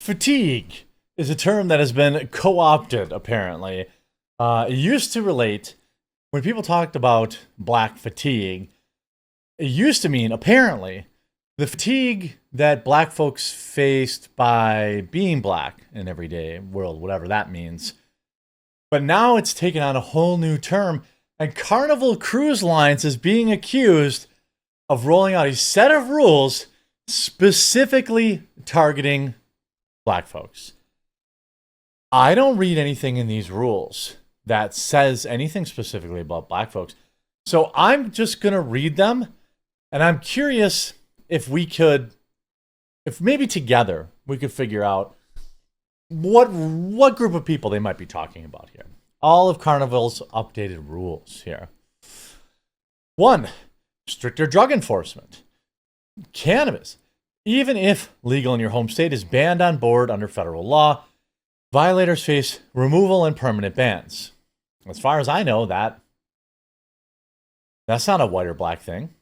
Fatigue is a term that has been co-opted, apparently. It used to relate, when people talked about black fatigue, it used to mean, apparently, the fatigue that black folks faced by being black in everyday world, whatever that means. But now it's taken on a whole new term, and Carnival Cruise Lines is being accused of rolling out a set of rules specifically targeting black folks. I don't read anything in these rules that says anything specifically about black folks. So I'm just going to read them, and I'm curious if maybe together we could figure out what group of people they might be talking about here. All of Carnival's updated rules here. 1, stricter drug enforcement. Cannabis, even if legal in your home state, is banned on board under federal law. Violators face removal and permanent bans. As far as I know, that's not a white or black thing.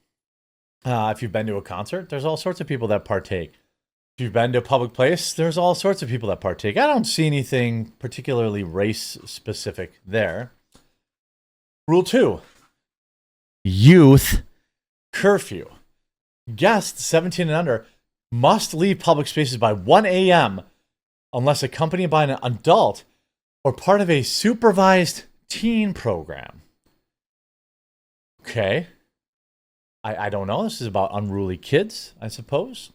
If you've been to a concert, there's all sorts of people that partake. If you've been to a public place, there's all sorts of people that partake. I don't see anything particularly race-specific there. Rule 2, youth curfew. Guests 17 and under must leave public spaces by 1 a.m. unless accompanied by an adult or part of a supervised teen program. Okay. I don't know. This is about unruly kids, I suppose.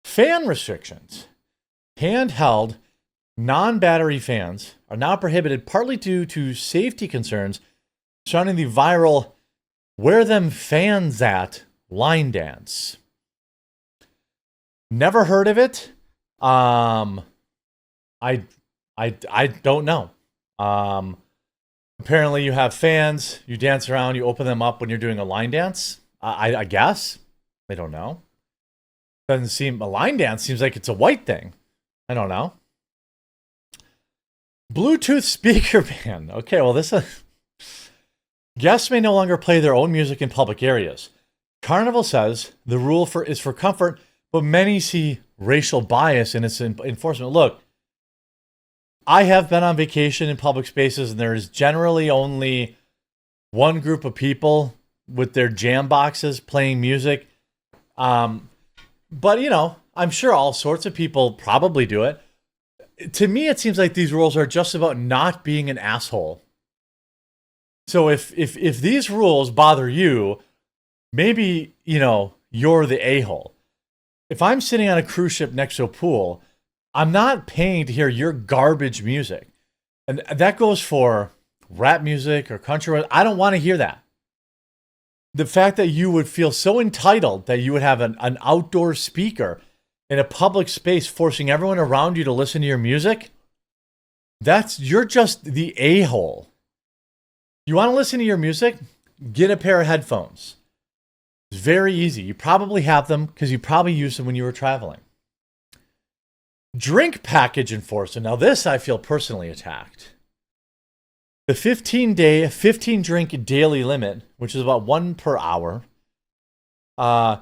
Fan restrictions. Handheld, non-battery fans are now prohibited partly due to safety concerns surrounding the viral "Where Them Fans At" line dance. Never heard of it. I don't know. Apparently you have fans, you dance around, you open them up when you're doing a line dance. I guess. I don't know. Doesn't seem, a line dance seems like it's a white thing. I don't know. Bluetooth speaker ban. Okay, well guests may no longer play their own music in public areas. Carnival says the rule is for comfort, but many see racial bias in its enforcement. Look, I have been on vacation in public spaces, and there is generally only one group of people with their jam boxes playing music. But, I'm sure all sorts of people probably do it. To me, it seems like these rules are just about not being an asshole. So if these rules bother you, maybe, you're the a-hole. If I'm sitting on a cruise ship next to a pool, I'm not paying to hear your garbage music. And that goes for rap music or country. I don't want to hear that. The fact that you would feel so entitled that you would have an outdoor speaker in a public space forcing everyone around you to listen to your music, you're just the a-hole. You want to listen to your music? Get a pair of headphones. It's very easy. You probably have them because you probably used them when you were traveling. Drink package enforcement. Now this I feel personally attacked. The 15 drink daily limit, which is about 1 per hour, on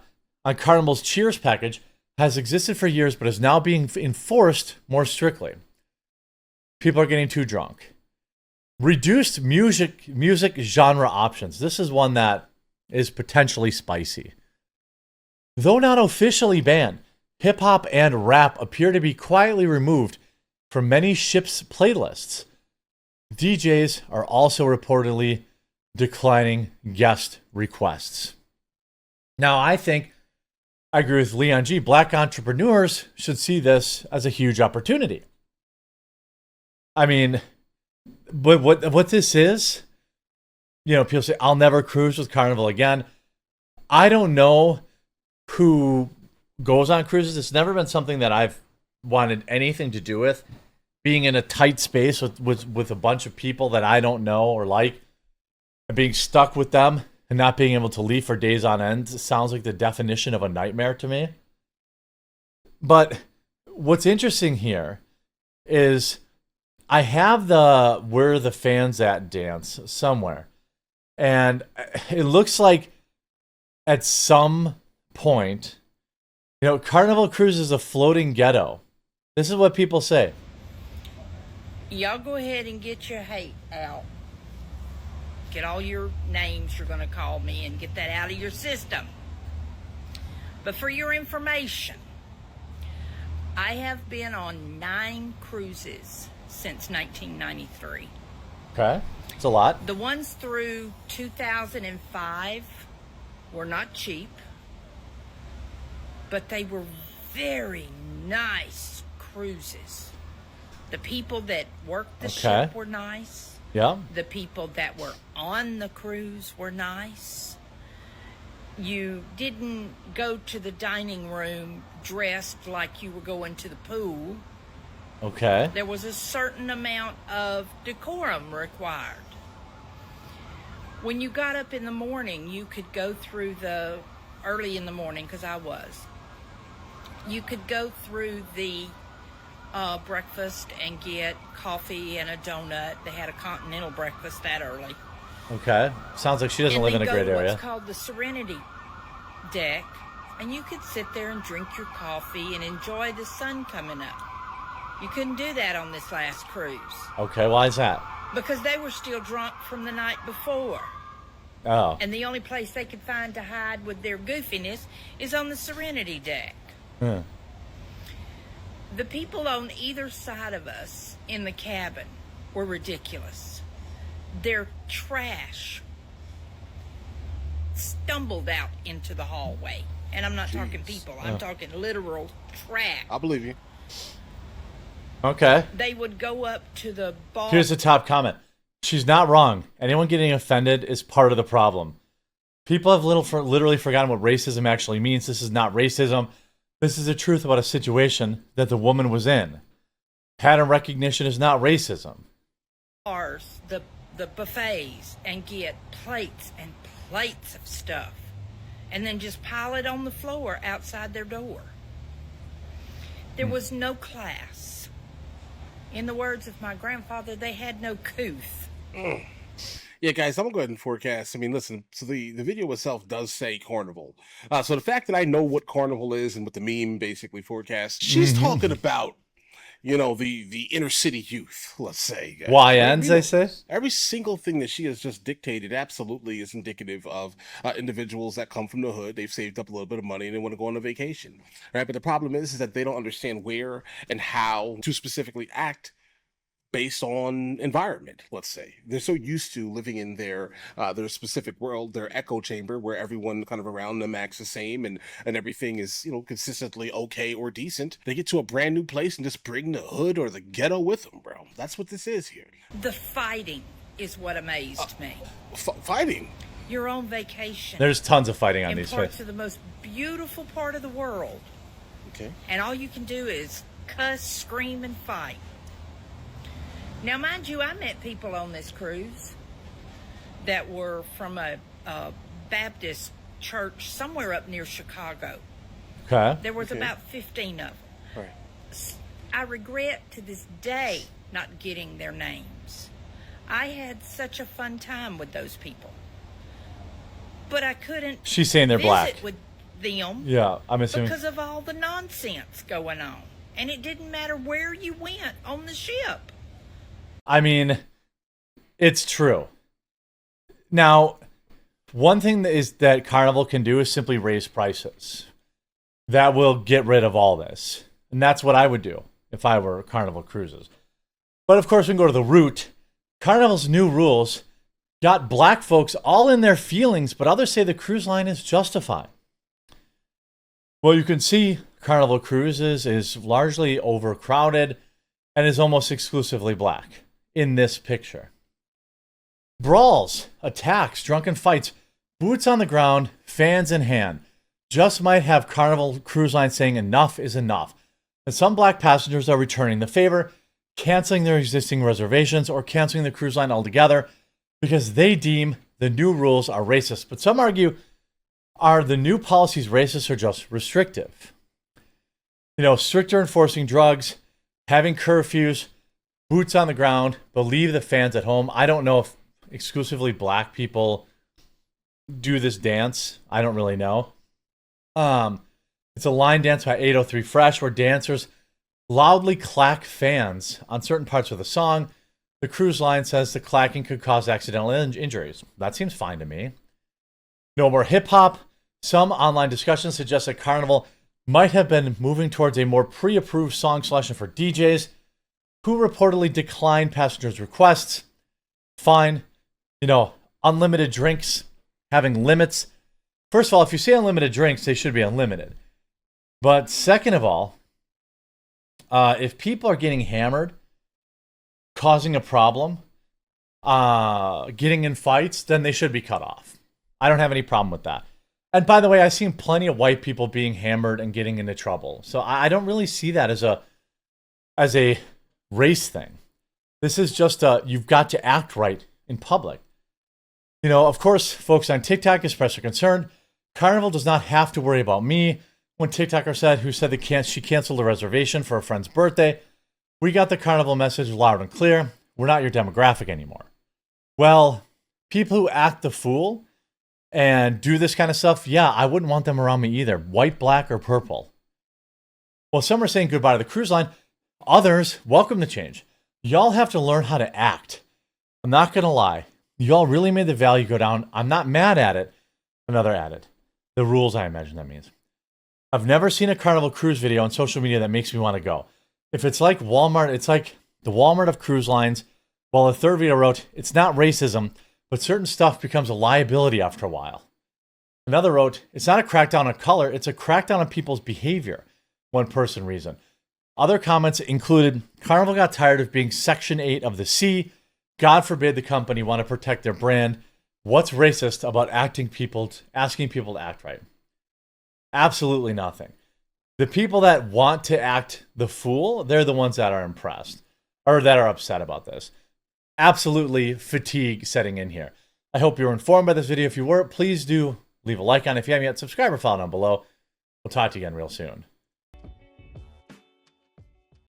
Carnival's Cheers package, has existed for years but is now being enforced more strictly. People are getting too drunk. Reduced music genre options. This is one that is potentially spicy. Though not officially banned, hip-hop and rap appear to be quietly removed from many ships' playlists. DJs are also reportedly declining guest requests. Now, I agree with Leon G. Black entrepreneurs should see this as a huge opportunity. I mean, but what this is, people say, I'll never cruise with Carnival again. I don't know who goes on cruises. It's never been something that I've wanted anything to do with. Being in a tight space with a bunch of people that I don't know or like, and being stuck with them and not being able to leave for days on end sounds like the definition of a nightmare to me. But what's interesting here is I have the "Where the Fans At" dance somewhere. And it looks like at some point, Carnival Cruise is a floating ghetto. This is what people say. Y'all go ahead and get your hate out. Get all your names you're going to call me and get that out of your system. But for your information, I have been on 9 cruises since 1993. Okay. It's a lot. The ones through 2005 were not cheap, but they were very nice cruises. The people that worked the ship were nice. Yeah. The people that were on the cruise were nice. You didn't go to the dining room dressed like you were going to the pool. Okay. There was a certain amount of decorum required. When you got up in the morning, you could go through early in the morning, because I was. You could go through the breakfast and get coffee and a donut. They had a continental breakfast that early. Okay. Sounds like she doesn't live in a great area. What's called the Serenity deck, and you could sit there and drink your coffee and enjoy the sun coming up. You couldn't do that on this last cruise. Okay, why is that? Because they were still drunk from the night before. Oh. And the only place they could find to hide with their goofiness is on the Serenity deck. Hmm. The people on either side of us in the cabin were ridiculous. Their trash stumbled out into the hallway. And I'm not talking people. I'm talking literal trash. I believe you. Okay. They would go up to the bar. Here's the top comment. She's not wrong. Anyone getting offended is part of the problem. People have literally forgotten what racism actually means. This is not racism. This is the truth about a situation that the woman was in. Pattern recognition is not racism. Bars, the buffets, and get plates and plates of stuff, and then just pile it on the floor outside their door. There was no class. In the words of my grandfather, they had no couth. Yeah, guys, I'm gonna go ahead and forecast. I mean, listen, so the video itself does say Carnival. So the fact that I know what Carnival is and what the meme basically forecasts, she's talking about, the inner city youth, let's say. Guys. YNs, they say? Every single thing that she has just dictated absolutely is indicative of individuals that come from the hood. They've saved up a little bit of money and they want to go on a vacation, right? But the problem is that they don't understand where and how to specifically act based on environment. Let's say they're so used to living in their specific world, their echo chamber, where everyone kind of around them acts the same and everything is consistently okay or decent. They get to a brand new place and just bring the hood or the ghetto with them, bro. That's what this is here. The fighting is what amazed me. Fighting. You're on vacation. There's tons of fighting on in these parts of the most beautiful part of the world. Okay. And all you can do is cuss, scream, and fight. Now, mind you, I met people on this cruise that were from a Baptist church somewhere up near Chicago. Okay. There was about 15 of them. Right. I regret to this day not getting their names. I had such a fun time with those people. But I couldn't She's saying they're visit black. with them Yeah, I'm assuming. because of all the nonsense going on. And it didn't matter where you went on the ship. I mean, it's true. Now, one thing that Carnival can do is simply raise prices. That will get rid of all this. And that's what I would do if I were Carnival Cruises. But of course, we can go to the root. Carnival's new rules got black folks all in their feelings, but others say the cruise line is justified. Well, you can see Carnival Cruises is largely overcrowded and is almost exclusively black in this picture. Brawls, attacks, drunken fights, boots on the ground, fans in hand. Just might have Carnival Cruise Line saying enough is enough. And some black passengers are returning the favor, canceling their existing reservations or canceling the cruise line altogether because they deem the new rules are racist. But some argue, are the new policies racist or just restrictive? Stricter enforcing drugs, having curfews, boots on the ground, but leave the fans at home. I don't know if exclusively black people do this dance. I don't really know. It's a line dance by 803 Fresh where dancers loudly clack fans on certain parts of the song. The cruise line says the clacking could cause accidental injuries. That seems fine to me. No more hip hop. Some online discussions suggest that Carnival might have been moving towards a more pre-approved song selection for DJs who reportedly declined passengers' requests. Fine. Unlimited drinks, having limits. First of all, if you say unlimited drinks, they should be unlimited. But second of all, if people are getting hammered, causing a problem, getting in fights, then they should be cut off. I don't have any problem with that. And by the way, I've seen plenty of white people being hammered and getting into trouble. So I don't really see that as a race thing. This is just you've got to act right in public. Of course, folks on TikTok expressed their concern. Carnival does not have to worry about me. One TikToker who said she canceled a reservation for a friend's birthday. We got the Carnival message loud and clear. We're not your demographic anymore. Well, people who act the fool and do this kind of stuff, yeah, I wouldn't want them around me either. White, black, or purple. Well, some are saying goodbye to the cruise line. Others welcome the change. Y'all have to learn how to act. I'm not going to lie. Y'all really made the value go down. I'm not mad at it. Another added. The rules, I imagine that means. I've never seen a Carnival cruise video on social media that makes me want to go. If it's like Walmart, it's like the Walmart of cruise lines. While a third video wrote, it's not racism, but certain stuff becomes a liability after a while. Another wrote, it's not a crackdown on color, it's a crackdown on people's behavior. One person reasoned. Other comments included, Carnival got tired of being Section 8 of the sea. God forbid the company want to protect their brand. What's racist about asking people to act right? Absolutely nothing. The people that want to act the fool, they're the ones that are impressed or that are upset about this. Absolutely fatigue setting in here. I hope you were informed by this video. If you were, please do leave a like on it. If you haven't yet, subscribe or follow down below. We'll talk to you again real soon.